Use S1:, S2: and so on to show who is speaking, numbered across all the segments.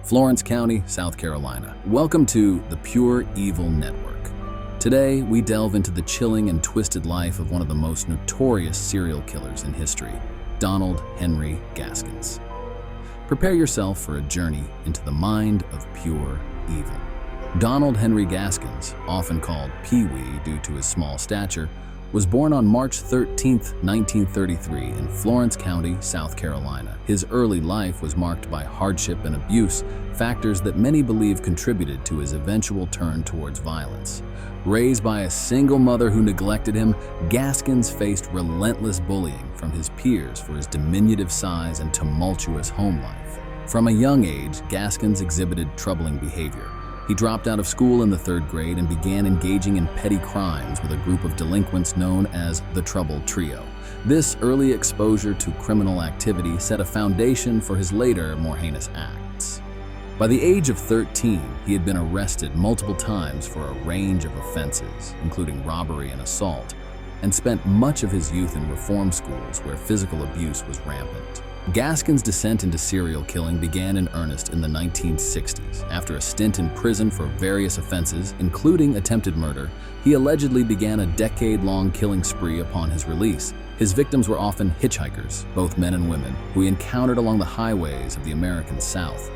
S1: Florence County, South Carolina. Welcome to the Pure Evil Network. Today, we delve into the chilling and twisted life of one of the most notorious serial killers in history, Donald Henry Gaskins. Prepare yourself for a journey into the mind of pure evil. Donald Henry Gaskins, often called Pee-wee due to his small stature, was born on March 13, 1933 in Florence County, South Carolina. His early life was marked by hardship and abuse, factors that many believe contributed to his eventual turn towards violence. Raised by a single mother who neglected him, Gaskins faced relentless bullying from his peers for his diminutive size and tumultuous home life. From a young age, Gaskins exhibited troubling behavior. He dropped out of school in the 3rd grade and began engaging in petty crimes with a group of delinquents known as the Troubled Trio. This early exposure to criminal activity set a foundation for his later, more heinous acts. By the age of 13, he had been arrested multiple times for a range of offenses, including robbery and assault, and spent much of his youth in reform schools where physical abuse was rampant. Gaskins' descent into serial killing began in earnest in the 1960s. After a stint in prison for various offenses, including attempted murder, he allegedly began a decade-long killing spree upon his release. His victims were often hitchhikers, both men and women, who he encountered along the highways of the American South.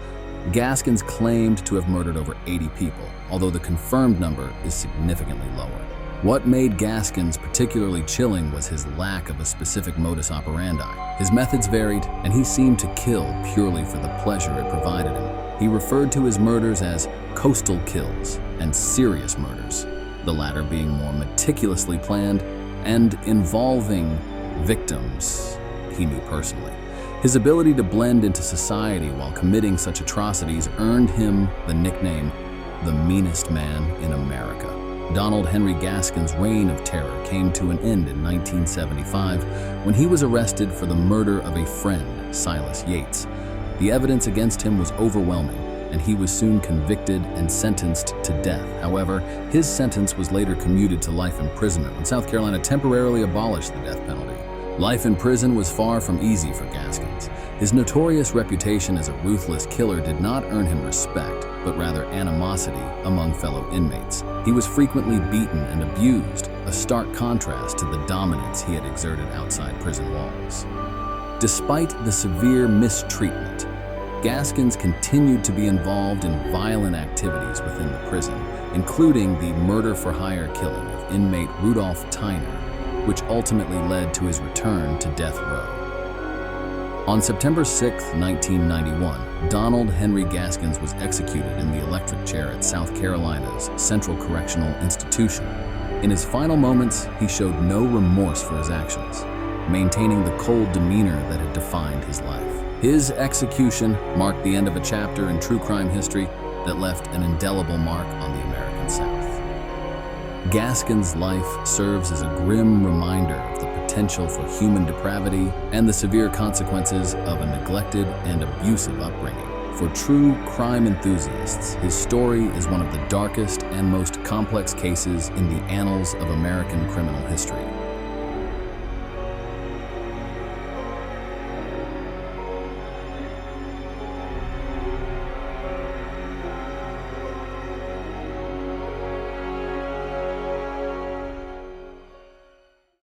S1: Gaskins claimed to have murdered over 80 people, although the confirmed number is significantly lower. What made Gaskins particularly chilling was his lack of a specific modus operandi. His methods varied, and he seemed to kill purely for the pleasure it provided him. He referred to his murders as coastal kills and serious murders, the latter being more meticulously planned and involving victims he knew personally. His ability to blend into society while committing such atrocities earned him the nickname, the Meanest Man in America. Donald Henry Gaskins' reign of terror came to an end in 1975 when he was arrested for the murder of a friend, Silas Yates. The evidence against him was overwhelming, and he was soon convicted and sentenced to death. However, his sentence was later commuted to life imprisonment when South Carolina temporarily abolished the death penalty. Life in prison was far from easy for Gaskins. His notorious reputation as a ruthless killer did not earn him respect, but rather animosity among fellow inmates. He was frequently beaten and abused, a stark contrast to the dominance he had exerted outside prison walls. Despite the severe mistreatment, Gaskins continued to be involved in violent activities within the prison, including the murder-for-hire killing of inmate Rudolph Tyner, which ultimately led to his return to death row. On September 6, 1991, Donald Henry Gaskins was executed in the electric chair at South Carolina's Central Correctional Institution. In his final moments, he showed no remorse for his actions, maintaining the cold demeanor that had defined his life. His execution marked the end of a chapter in true crime history that left an indelible mark on the American South. Gaskins' life serves as a grim reminder of the potential for human depravity and the severe consequences of a neglected and abusive upbringing. For true crime enthusiasts, his story is one of the darkest and most complex cases in the annals of American criminal history.